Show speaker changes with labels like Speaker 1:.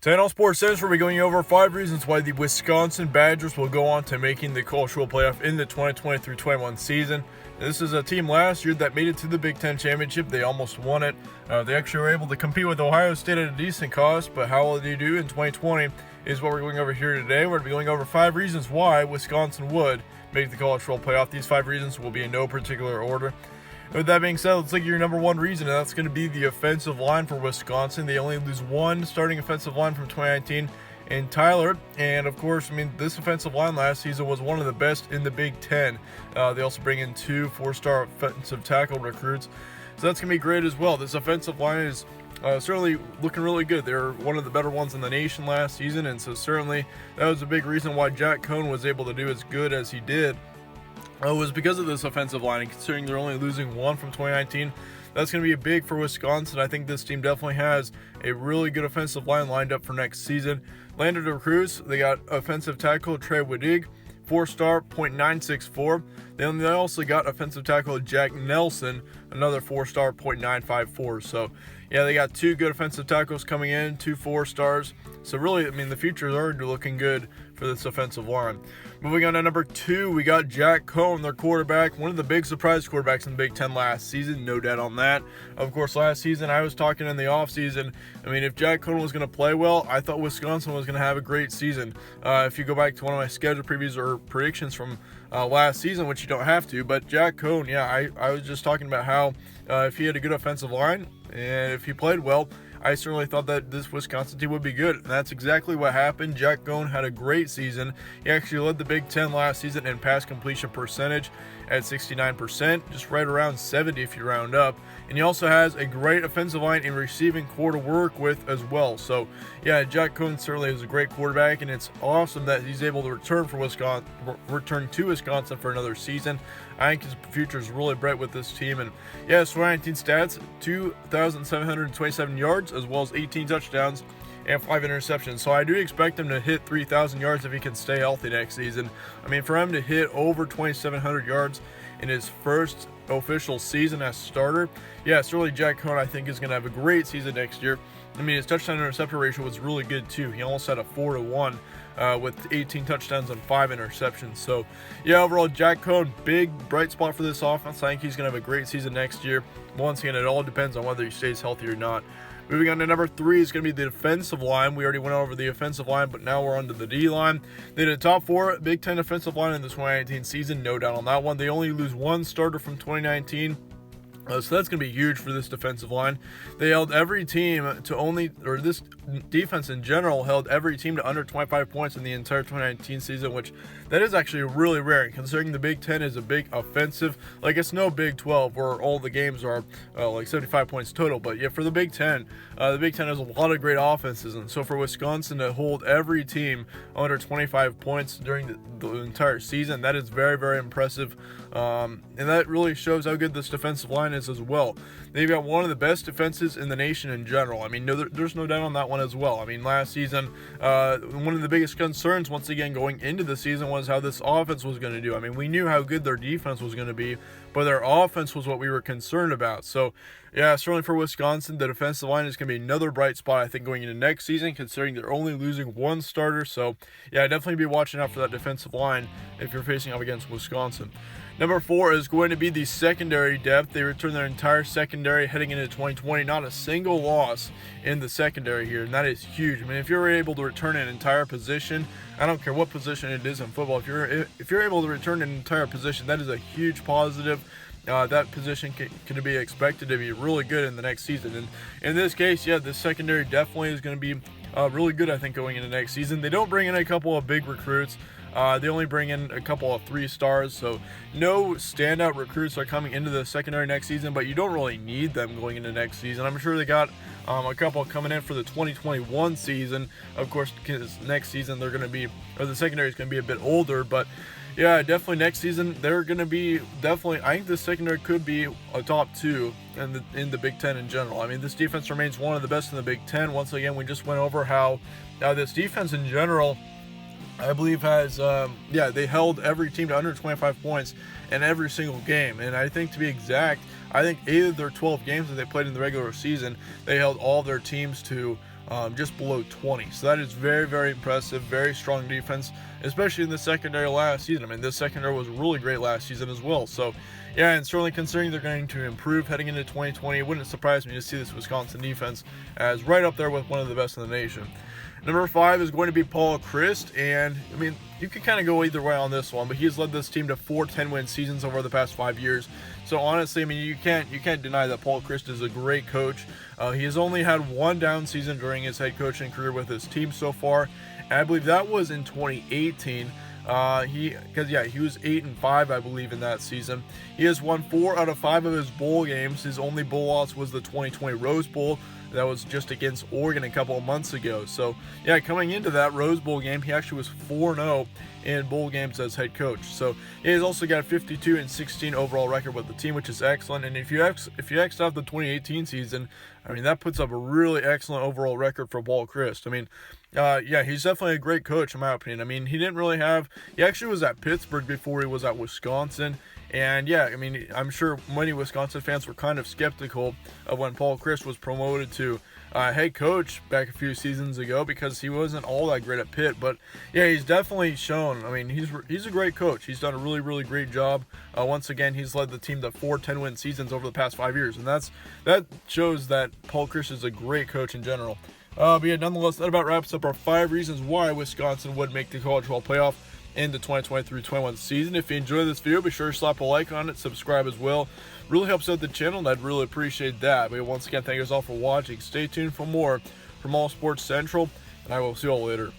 Speaker 1: Today on Sports Center, we'll be going over 5 reasons why the Wisconsin Badgers will go on to making the cultural playoff in the 2020-21 season. This is a team last year that made it to the Big Ten Championship. They almost won it. They actually were able to compete with Ohio State at a decent cost, but how will they do in 2020 is what we're going over here today. We're going to be going over 5 reasons why Wisconsin would make the cultural playoff. These 5 reasons will be in no particular order. With that being said, let's look at your number 1 reason, and that's going to be the offensive line for Wisconsin. They only lose one starting offensive line from 2019 in Tyler. And of course, this offensive line last season was one of the best in the Big Ten. They also bring in 2 4-star offensive tackle recruits. So that's going to be great as well. This offensive line is certainly looking really good. They're one of the better ones in the nation last season. And so certainly that was a big reason why Jack Coan was able to do as good as he did. Was because of this offensive line, and considering they're only losing one from 2019, that's going to be big for Wisconsin. I think this team definitely has a really good offensive line lined up for next season. Landed recruits, they got offensive tackle Trey Wedig, 4-star, .964. Then they also got offensive tackle Jack Nelson, another 4-star, .954. So, yeah, they got 2 good offensive tackles coming in, 2 4-stars. So really, the future is already looking good for this offensive line. Moving on to number 2, we got Jack Coan, their quarterback, one of the big surprise quarterbacks in the Big Ten last season, no doubt on that. Of course, last season, I was talking in the offseason, if Jack Coan was going to play well, I thought Wisconsin was going to have a great season. If you go back to one of my schedule previews or predictions from last season, which you don't have to, but Jack Coan, I was just talking about how if he had a good offensive line and if he played well, I certainly thought that this Wisconsin team would be good, and that's exactly what happened. Jack Coan had a great season. He actually led the Big Ten last season in pass completion percentage at 69%, just right around 70 if you round up. And he also has a great offensive line and receiving core to work with as well. So, yeah, Jack Coan certainly is a great quarterback, and it's awesome that he's able to return to Wisconsin for another season. I think his future is really bright with this team. And yeah, his 2019 stats, 2,727 yards, as well as 18 touchdowns and 5 interceptions. So I do expect him to hit 3,000 yards if he can stay healthy next season. For him to hit over 2,700 yards in his first official season as starter, yeah, certainly Jack Coan, I think, is going to have a great season next year. His touchdown interception ratio was really good too. He almost had a 4-1 with 18 touchdowns and 5 interceptions. So, yeah, overall, Jack Coan, big bright spot for this offense. I think he's going to have a great season next year. Once again, it all depends on whether he stays healthy or not. Moving on to number 3 is going to be the defensive line. We already went over the offensive line, but now we're on to the D-line. They did a top 4 Big Ten defensive line in the 2019 season, no doubt on that one. They only lose one starter from 2019. So that's going to be huge for this defensive line. They held every team this defense in general held every team to under 25 points in the entire 2019 season, which that is actually really rare, considering the Big Ten is a big offensive. Like, it's no Big 12 where all the games are like 75 points total. But yeah, for the Big Ten has a lot of great offenses. And so for Wisconsin to hold every team under 25 points during the entire season, that is very, very impressive. And that really shows how good this defensive line is as well. They've got one of the best defenses in the nation in general. There's no doubt on that one as well. Last season, one of the biggest concerns, once again, going into the season was how this offense was going to do. We knew how good their defense was going to be, but their offense was what we were concerned about. So, yeah, certainly for Wisconsin, the defensive line is going to be another bright spot, I think, going into next season, considering they're only losing one starter. So, yeah, definitely be watching out for that defensive line if you're facing up against Wisconsin. Number 4 is going to be the secondary depth. They return their entire secondary heading into 2020. Not a single loss in the secondary here, and that is huge. If you're able to return an entire position, I don't care what position it is in football, if you're able to return an entire position, that is a huge positive. That position can be expected to be really good in the next season. And in this case, yeah, the secondary definitely is going to be really good, I think, going into next season. They don't bring in a couple of big recruits. They only bring in a couple of 3-stars, so no standout recruits are coming into the secondary next season, but you don't really need them going into next season. I'm sure they got a couple coming in for the 2021 season, of course, because next season the secondary is going to be a bit older, but yeah, definitely next season they're going to be I think the secondary could be a top 2 in the Big Ten in general. This defense remains one of the best in the Big Ten. Once again, we just went over how this defense in general, I believe, has they held every team to under 25 points in every single game. And I think, to be exact, 8 of their 12 games that they played in the regular season, they held all their teams to just below 20. So that is very, very impressive, very strong defense, especially in the secondary last season. I mean, this secondary was really great last season as well. So, yeah, and certainly considering they're going to improve heading into 2020, it wouldn't surprise me to see this Wisconsin defense as right up there with one of the best in the nation. Number 5 is going to be Paul Chryst, and I mean, you can kind of go either way on this one, but he's led this team to 4 10-win seasons over the past 5 years. So honestly, I mean, you can't deny that Paul Chryst is a great coach. He has only had one down season during his head coaching career with his team so far, and I believe that was in 2018. He was 8-5, I believe, in that season. He has won 4 out of 5 of his bowl games. His only bowl loss was the 2020 Rose Bowl. That was just against Oregon a couple of months ago. So, yeah, coming into that Rose Bowl game, he actually was 4-0 in bowl games as head coach. So, he's also got a 52-16 overall record with the team, which is excellent. And if you X out the 2018 season, I mean, that puts up a really excellent overall record for Paul Chryst. I mean, yeah, he's definitely a great coach in my opinion. I mean, he actually was at Pittsburgh before he was at Wisconsin. And yeah, I mean, I'm sure many Wisconsin fans were kind of skeptical of when Paul Chryst was promoted to head coach back a few seasons ago because he wasn't all that great at Pitt. But yeah, he's definitely shown. I mean, he's a great coach. He's done a really, really great job. Once again, he's led the team to 4 10-win seasons over the past 5 years, and that shows that Paul Chryst is a great coach in general. But yeah, nonetheless, that about wraps up our 5 reasons why Wisconsin would make the college football playoff in the 2020-21 season. If you enjoyed this video, be sure to slap a like on it, subscribe as well. Really helps out the channel, and I'd really appreciate that. But once again, thank you guys all for watching. Stay tuned for more from All Sports Central, and I will see you all later.